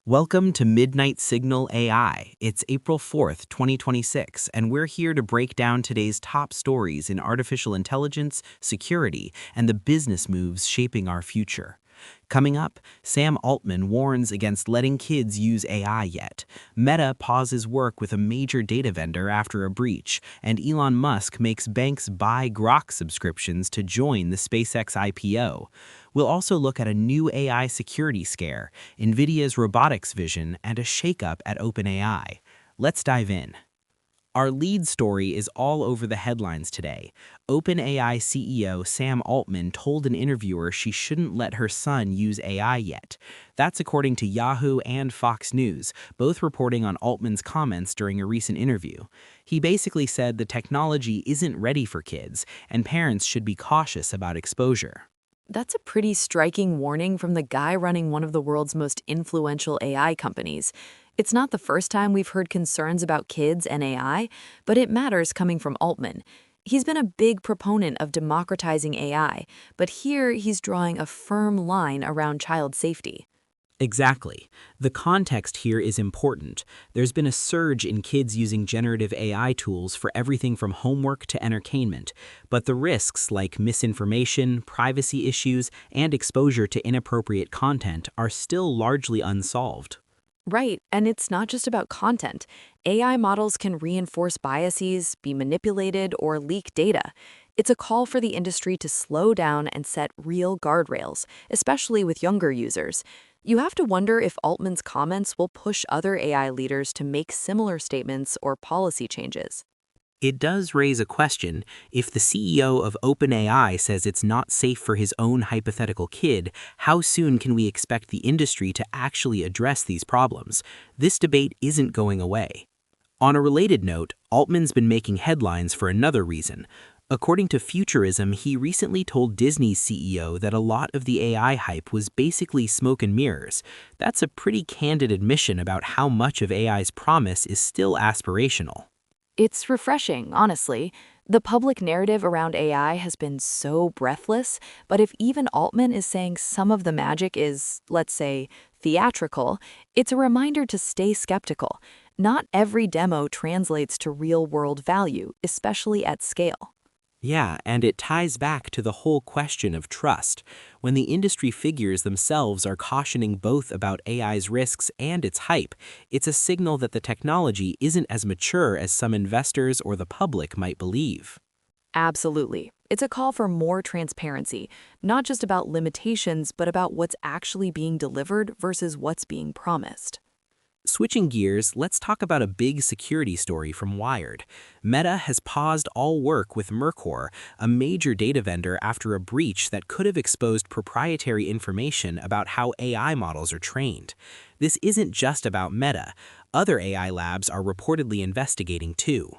Welcome to Midnight Signal AI. It's April 4th, 2026, and we're here to break down today's top stories in artificial intelligence, security, and the business moves shaping our future. Coming up, Sam Altman warns against letting kids use AI yet. Meta pauses work with a major data vendor after a breach, and Elon Musk makes banks buy Grok subscriptions to join the SpaceX IPO. We'll also look at a new AI security scare, Nvidia's robotics vision, and a shakeup at OpenAI. Let's dive in. Our lead story is all over the headlines today. OpenAI CEO Sam Altman told an interviewer she shouldn't let her son use AI yet. That's according to Yahoo and Fox News, both reporting on Altman's comments during a recent interview. He basically said the technology isn't ready for kids, and parents should be cautious about exposure. That's a pretty striking warning from the guy running one of the world's most influential AI companies. It's not the first time we've heard concerns about kids and AI, but it matters coming from Altman. He's been a big proponent of democratizing AI, but here he's drawing a firm line around child safety. Exactly. The context here is important. There's been a surge in kids using generative AI tools for everything from homework to entertainment, but the risks like misinformation, privacy issues, and exposure to inappropriate content are still largely unsolved. Right, and it's not just about content. AI models can reinforce biases, be manipulated, or leak data. It's a call for the industry to slow down and set real guardrails, especially with younger users. You have to wonder if Altman's comments will push other AI leaders to make similar statements or policy changes. It does raise a question. If the CEO of OpenAI says it's not safe for his own hypothetical kid, how soon can we expect the industry to actually address these problems? This debate isn't going away. On a related note, Altman's been making headlines for another reason. According to Futurism, he recently told Disney's CEO that a lot of the AI hype was basically smoke and mirrors. That's a pretty candid admission about how much of AI's promise is still aspirational. It's refreshing, honestly. The public narrative around AI has been so breathless, but if even Altman is saying some of the magic is, let's say, theatrical, it's a reminder to stay skeptical. Not every demo translates to real-world value, especially at scale. Yeah, and it ties back to the whole question of trust. When the industry figures themselves are cautioning both about AI's risks and its hype, it's a signal that the technology isn't as mature as some investors or the public might believe. Absolutely. It's a call for more transparency, not just about limitations, but about what's actually being delivered versus what's being promised. Switching gears, let's talk about a big security story from Wired. Meta has paused all work with Mercor, a major data vendor, after a breach that could have exposed proprietary information about how AI models are trained. This isn't just about Meta. Other AI labs are reportedly investigating too.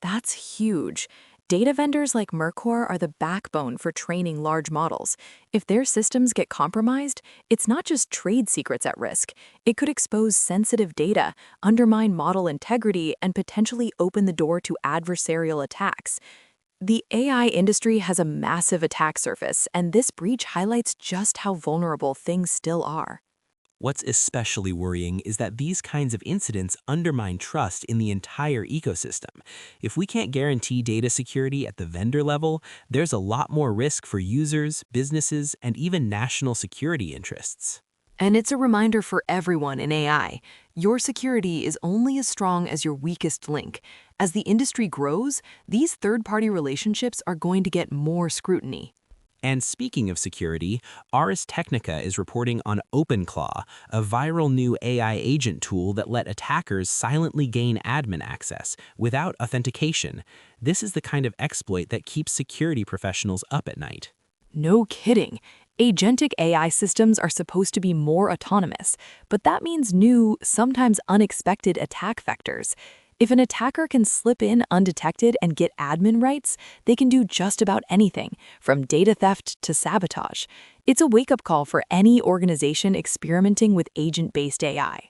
That's huge. Data vendors like Mercor are the backbone for training large models. If their systems get compromised, it's not just trade secrets at risk. It could expose sensitive data, undermine model integrity, and potentially open the door to adversarial attacks. The AI industry has a massive attack surface, and this breach highlights just how vulnerable things still are. What's especially worrying is that these kinds of incidents undermine trust in the entire ecosystem. If we can't guarantee data security at the vendor level, there's a lot more risk for users, businesses, and even national security interests. And it's a reminder for everyone in AI. Your security is only as strong as your weakest link. As the industry grows, these third-party relationships are going to get more scrutiny. And speaking of security, Ars Technica is reporting on OpenClaw, a viral new AI agent tool that let attackers silently gain admin access without authentication. This is the kind of exploit that keeps security professionals up at night. No kidding. Agentic AI systems are supposed to be more autonomous, but that means new, sometimes unexpected attack vectors. If an attacker can slip in undetected and get admin rights, they can do just about anything, from data theft to sabotage. It's a wake-up call for any organization experimenting with agent-based AI.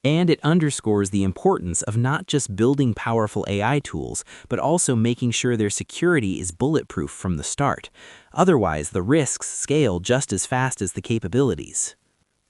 And it underscores the importance of not just building powerful AI tools, but also making sure their security is bulletproof from the start. Otherwise, the risks scale just as fast as the capabilities.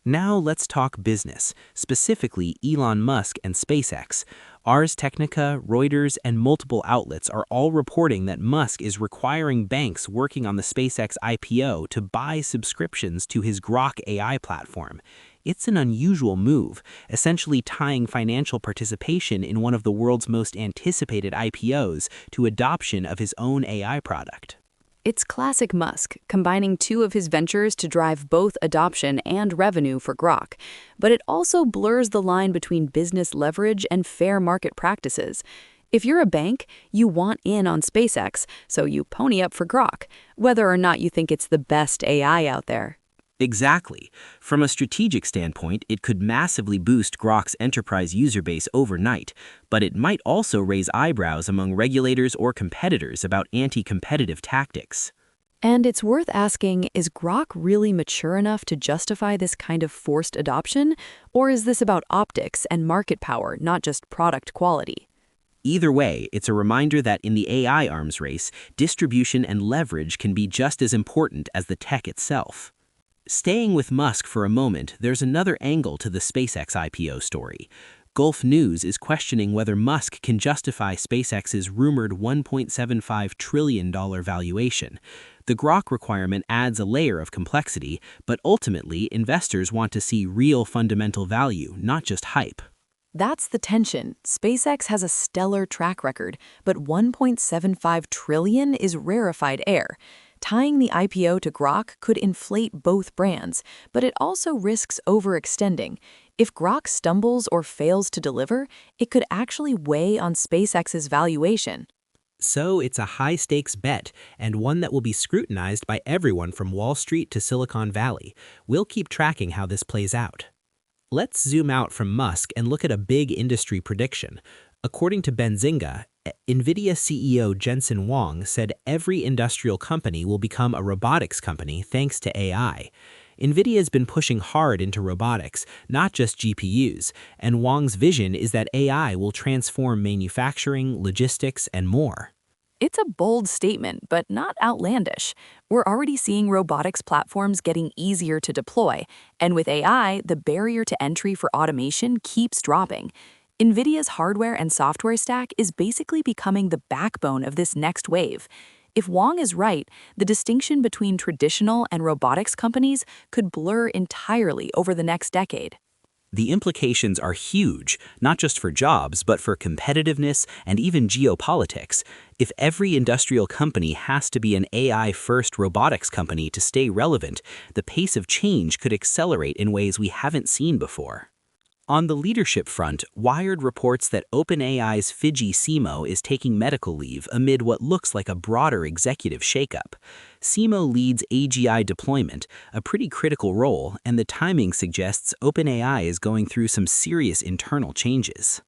Now let's talk business, specifically Elon Musk and SpaceX. Ars Technica, Reuters, and multiple outlets are all reporting that Musk is requiring banks working on the SpaceX IPO to buy subscriptions to his Grok AI platform. It's an unusual move, essentially tying financial participation in one of the world's most anticipated IPOs to adoption of his own AI product. It's classic Musk, combining two of his ventures to drive both adoption and revenue for Grok. But it also blurs the line between business leverage and fair market practices. If you're a bank, you want in on SpaceX, so you pony up for Grok, whether or not you think it's the best AI out there. Exactly. From a strategic standpoint, it could massively boost Grok's enterprise user base overnight, but it might also raise eyebrows among regulators or competitors about anti-competitive tactics. And it's worth asking, is Grok really mature enough to justify this kind of forced adoption? Or is this about optics and market power, not just product quality? Either way, it's a reminder that in the AI arms race, distribution and leverage can be just as important as the tech itself. Staying with Musk for a moment, there's another angle to the SpaceX IPO story. Gulf News is questioning whether Musk can justify SpaceX's rumored $1.75 trillion valuation. The Grok requirement adds a layer of complexity, but ultimately, investors want to see real fundamental value, not just hype. That's the tension. SpaceX has a stellar track record, but $1.75 trillion is rarefied air. Tying the IPO to Grok could inflate both brands, but it also risks overextending. If Grok stumbles or fails to deliver, it could actually weigh on SpaceX's valuation. So it's a high-stakes bet, and one that will be scrutinized by everyone from Wall Street to Silicon Valley. We'll keep tracking how this plays out. Let's zoom out from Musk and look at a big industry prediction. According to Benzinga, Nvidia CEO Jensen Huang said every industrial company will become a robotics company thanks to AI. Nvidia has been pushing hard into robotics, not just GPUs, and Huang's vision is that AI will transform manufacturing, logistics, and more. It's a bold statement, but not outlandish. We're already seeing robotics platforms getting easier to deploy, and with AI, the barrier to entry for automation keeps dropping. Nvidia's hardware and software stack is basically becoming the backbone of this next wave. If Huang is right, the distinction between traditional and robotics companies could blur entirely over the next decade. The implications are huge, not just for jobs, but for competitiveness and even geopolitics. If every industrial company has to be an AI-first robotics company to stay relevant, the pace of change could accelerate in ways we haven't seen before. On the leadership front, Wired reports that OpenAI's Fiji CEO is taking medical leave amid what looks like a broader executive shakeup. CEO leads AGI deployment, a pretty critical role, and the timing suggests OpenAI is going through some serious internal changes.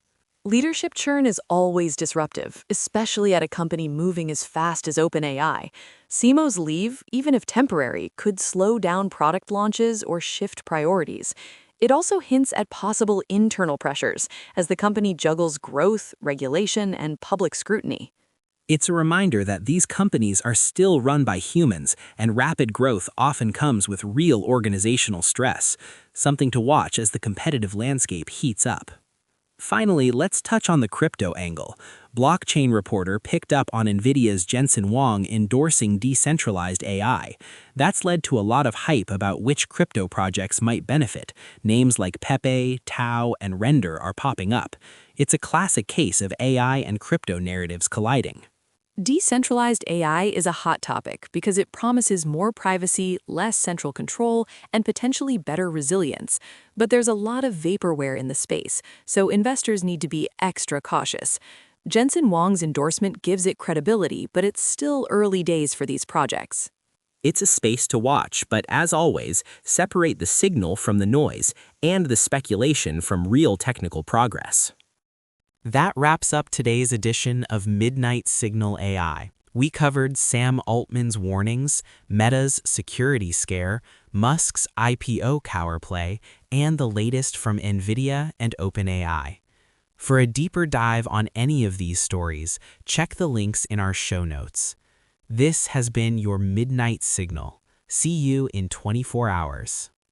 Leadership churn is always disruptive, especially at a company moving as fast as OpenAI. CMO's leave, even if temporary, could slow down product launches or shift priorities. It also hints at possible internal pressures as the company juggles growth, regulation, and public scrutiny. It's a reminder that these companies are still run by humans, and rapid growth often comes with real organizational stress, something to watch as the competitive landscape heats up. Finally, let's touch on the crypto angle. BlockchainReporter picked up on Nvidia's Jensen Huang endorsing Decentralized AI. That's led to a lot of hype about which crypto projects might benefit. Names like Pepe, Tau, and Render are popping up. It's a classic case of AI and crypto narratives colliding. Decentralized AI is a hot topic because it promises more privacy, less central control, and potentially better resilience. But there's a lot of vaporware in the space, so investors need to be extra cautious. Jensen Huang's endorsement gives it credibility, but it's still early days for these projects. It's a space to watch, but as always, separate the signal from the noise and the speculation from real technical progress. That wraps up today's edition of Midnight Signal AI. We covered Sam Altman's warnings, Meta's security scare, Musk's IPO cower play, and the latest from Nvidia and OpenAI. For a deeper dive on any of these stories, check the links in our show notes. This has been your Midnight Signal. See you in 24 hours.